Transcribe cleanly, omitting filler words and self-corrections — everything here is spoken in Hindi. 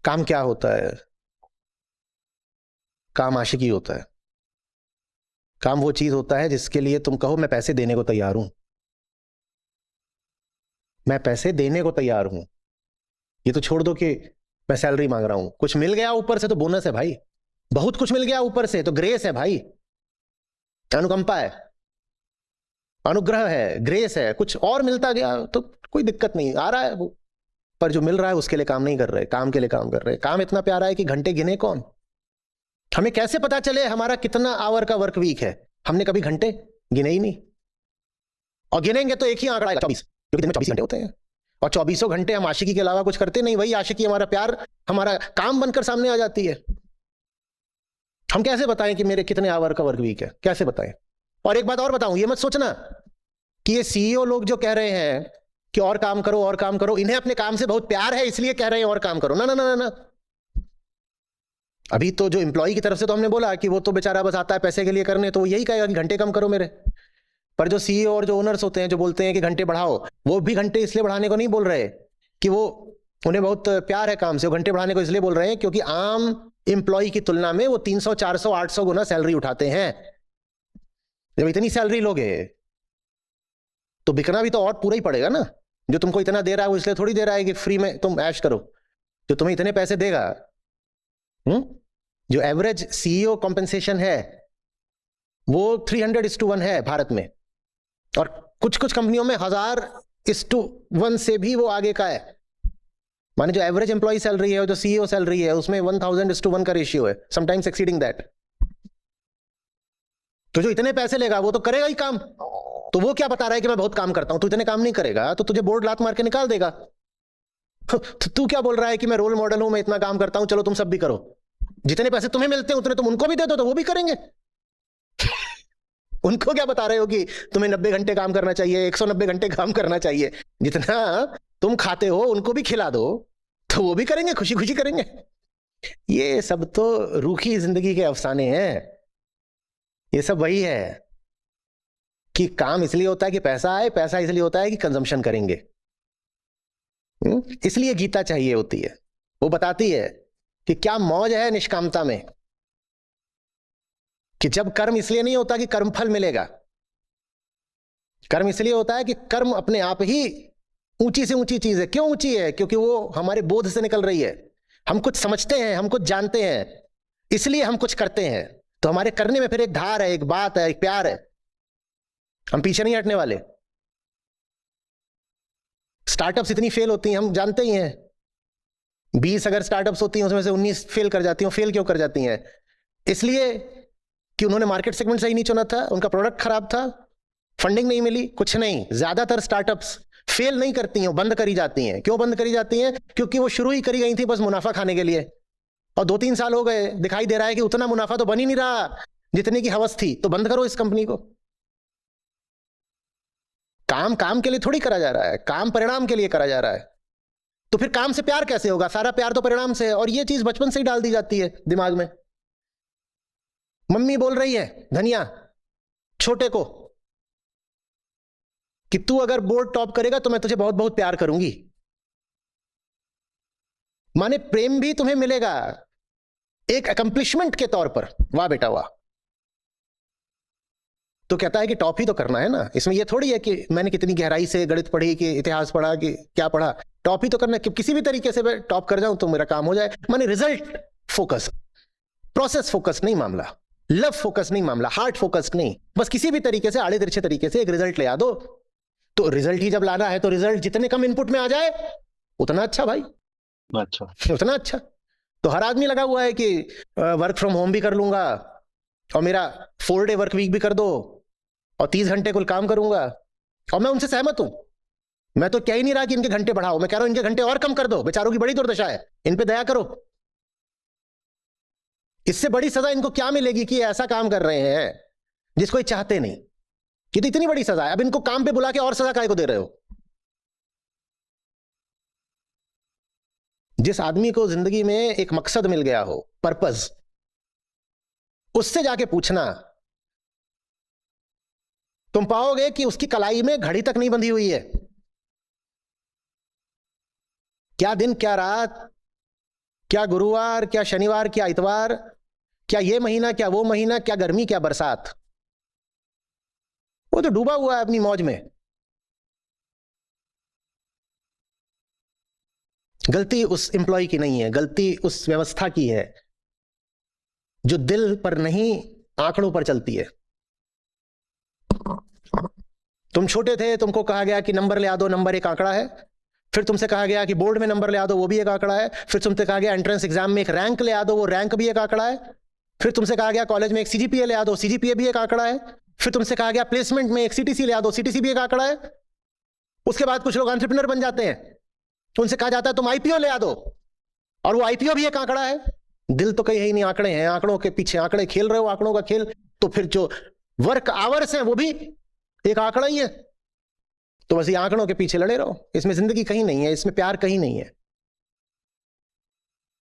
काम क्या होता है? काम आशिकी होता है। काम वो चीज होता है जिसके लिए तुम कहो मैं पैसे देने को तैयार हूं। मैं पैसे देने को तैयार हूं। ये तो छोड़ दो कि मैं सैलरी मांग रहा हूं, कुछ मिल गया ऊपर से तो बोनस है भाई। बहुत कुछ मिल गया ऊपर से तो ग्रेस है भाई, अनुकंपा है, अनुग्रह है, ग्रेस है। कुछ और मिलता गया तो कोई दिक्कत नहीं, आ रहा है वो। पर जो मिल रहा है उसके लिए काम नहीं कर रहे, काम के लिए काम कर रहे। काम इतना प्यारा है कि घंटे गिने कौन? हमें कैसे पता चले हमारा कितना आवर का वर्क वीक है? हमने कभी घंटे गिने ही नहीं। और गिनेंगे तो एक ही आंकड़ा आएगा, 24, क्योंकि दिन में 24 घंटे होते हैं। और 24 घंटे हम आशिकी के अलावा कुछ करते नहीं। वही आशिकी, हमारा प्यार, हमारा काम बनकर सामने आ जाती है। हम कैसे बताएं कि मेरे कितने आवर का वर्क वीक है? कैसे बताएं? और एक बात और बताऊं, ये मत सोचना कि ये सीईओ लोग जो कह रहे हैं कि और काम करो और काम करो, इन्हें अपने काम से बहुत प्यार है इसलिए कह रहे हैं और काम करो। ना ना ना ना ना। अभी तो जो एम्प्लॉय की तरफ से तो हमने बोला कि वो तो बेचारा बस आता है पैसे के लिए करने, तो वो यही कहेगा कि घंटे कम करो मेरे। पर जो सीईओ और जो ओनर्स होते हैं जो बोलते हैं कि घंटे बढ़ाओ, वो भी घंटे इसलिए बढ़ाने को नहीं बोल रहे कि वो उन्हें बहुत प्यार है काम से। वो घंटे बढ़ाने को इसलिए बोल रहे हैं क्योंकि आम एम्प्लॉय की तुलना में वो 300 400 800 गुना सैलरी उठाते हैं। जब इतनी सैलरी लोगे तो बिकना भी तो और पूरा ही पड़ेगा ना। जो तुमको इतना दे रहा है वो इसलिए थोड़ी दे रहा है कि फ्री में तुम ऐश करो। जो तुम्हें इतने पैसे देगा, जो एवरेज सीईओ कॉम्पेंसेशन है वो 300:1 है भारत में। और कुछ कुछ कंपनियों में 1000:1 से भी वो आगे का है। माने जो एवरेज एम्प्लॉय सैलरी है और जो सीईओ सैलरी है उसमें 1000:1 का रेशियो है, समटाइम्स एक्सीडिंग दैट। तो जो इतने पैसे लेगा वो तो करेगा ही काम। तो वो क्या बता रहा है कि मैं बहुत काम करता हूं? तू इतने काम नहीं करेगा तो तुझे बोर्ड लात मार के निकाल देगा। तो तू क्या बोल रहा है कि मैं रोल मॉडल हूं, मैं इतना काम करता हूं, चलो तुम सब भी करो। जितने पैसे तुम्हें मिलते हैं उतने तुम उनको भी दे दो तो वो भी करेंगे। उनको क्या बता रहे हो कि तुम्हें 90 घंटे काम करना चाहिए, 190 घंटे काम करना चाहिए? जितना तुम खाते हो उनको भी खिला दो तो वो भी करेंगे, खुशी खुशी करेंगे। ये सब तो रूखी जिंदगी के अफसाने हैं। ये सब वही है कि काम इसलिए होता है कि पैसा आए, पैसा इसलिए होता है कि कंजम्पशन करेंगे। इसलिए गीता चाहिए होती है। वो बताती है कि क्या मौज है निष्कामता में, कि जब कर्म इसलिए नहीं होता कि कर्म फल मिलेगा। कर्म इसलिए होता है कि कर्म अपने आप ही ऊंची से ऊंची चीज है। क्यों ऊंची है? क्योंकि वो हमारे बोध से निकल रही है। हम कुछ समझते हैं, हम कुछ जानते हैं, इसलिए हम कुछ करते हैं। तो हमारे करने में फिर एक धार है, एक बात है, एक प्यार है। हम पीछे नहीं हटने वाले। स्टार्टअप्स इतनी फेल होती हैं, हम जानते ही हैं। 20 अगर स्टार्टअप्स होती हैं उसमें से 19 फेल कर जाती हैं। फेल क्यों कर जाती हैं? इसलिए कि उन्होंने मार्केट सेगमेंट सही नहीं चुना था, उनका प्रोडक्ट खराब था, फंडिंग नहीं मिली, कुछ नहीं। ज्यादातर स्टार्टअप्स फेल नहीं करती हैं, बंद करी जाती हैं। क्यों बंद करी जाती हैं? क्योंकि वो शुरू ही करी गई थी बस मुनाफा खाने के लिए। और 2-3 साल हो गए, दिखाई दे रहा है कि उतना मुनाफा तो बन ही नहीं रहा जितने की हवस थी। तो बंद करो इस कंपनी को। काम काम के लिए थोड़ी करा जा रहा है, काम परिणाम के लिए करा जा रहा है। तो फिर काम से प्यार कैसे होगा? सारा प्यार तो परिणाम से है। और ये चीज बचपन से ही डाल दी जाती है दिमाग में। मम्मी बोल रही है धनिया छोटे को कि तू अगर बोर्ड टॉप करेगा तो मैं तुझे बहुत बहुत प्यार करूंगी। माने प्रेम भी तुम्हें मिलेगा एक अकम्प्लिशमेंट के तौर पर। वाह बेटा वाह। तो कहता है कि टॉप ही तो करना है ना। इसमें यह थोड़ी है कि मैंने कितनी गहराई से गणित पढ़ी, कि इतिहास पढ़ा, कि क्या पढ़ा। टॉप ही तो करना है कि किसी भी तरीके से मैं टॉप कर जाऊं तो मेरा काम हो जाए। माने रिजल्ट फोकस, प्रोसेस फोकस नहीं मामला, लव फोकस नहीं मामला, हार्ट फोकस नहीं। बस किसी भी तरीके से, आड़े तिरछे तरीके से एक रिजल्ट ले आ दो। तो रिजल्ट ही जब लाना है तो रिजल्ट जितने कम इनपुट में आ जाए उतना अच्छा भाई, अच्छा। उतना अच्छा। तो हर आदमी लगा हुआ है कि वर्क फ्रॉम होम भी कर लूंगा और मेरा 4 डे वर्क वीक भी कर दो और 30 घंटे कुल काम करूंगा। और मैं उनसे सहमत हूं। मैं तो कह ही नहीं रहा कि इनके घंटे बढ़ाओ, मैं कह रहा हूं इनके घंटे और कम कर दो। बेचारों की बड़ी दुर्दशा है, इन पे दया करो। इससे बड़ी सजा इनको क्या मिलेगी कि ऐसा काम कर रहे हैं जिसको ये चाहते नहीं? ये तो इतनी बड़ी सजा है। अब इनको काम पे बुला के और सजा काहे को दे रहे हो? जिस आदमी को जिंदगी में एक मकसद मिल गया हो, पर्पस, उससे जाके पूछना, तुम पाओगे कि उसकी कलाई में घड़ी तक नहीं बंधी हुई है। क्या दिन क्या रात, क्या गुरुवार, क्या शनिवार, क्या इतवार, क्या ये महीना, क्या वो महीना, क्या गर्मी, क्या बरसात, वो तो डूबा हुआ है अपनी मौज में। गलती उस एम्प्लॉय की नहीं है, गलती उस व्यवस्था की है जो दिल पर नहीं आंकड़ों पर चलती है। तुम छोटे थे, तुमको कहा गया कि नंबर ले आ दो, नंबर एक आंकड़ा है। फिर तुमसे कहा गया कि बोर्ड में नंबर ले आ दो, वो भी एक आंकड़ा है। फिर तुमसे कहा गया एंट्रेंस एग्जाम में एक रैंक ले आ दो, वो रैंक भी एक आंकड़ा है। फिर तुमसे कहा गया कॉलेज में एक सीजीपीए ले आ दो, सीजीपीए भी एक आंकड़ा है। फिर तुमसे कहा गया प्लेसमेंट में एक सीटीसी ले आ दो, सीटीसी भी एक आंकड़ा है। उसके बाद कुछ लोग एंटरप्रेन्योर बन जाते हैं, तो उनसे कहा जाता है तुम आईपीओ ले आ दो, और वो आईपीओ भी एक आंकड़ा है। दिल तो कहीं है ही नहीं, आंकड़े हैं, आंकड़ों के पीछे आंकड़े खेल रहे हो, आंकड़ों का खेल। तो फिर जो वर्क आवर्स है वो भी एक आंकड़ा ही है। तो बस ये आंकड़ों के पीछे लड़े रहो, इसमें जिंदगी कहीं नहीं है, इसमें प्यार कहीं नहीं है।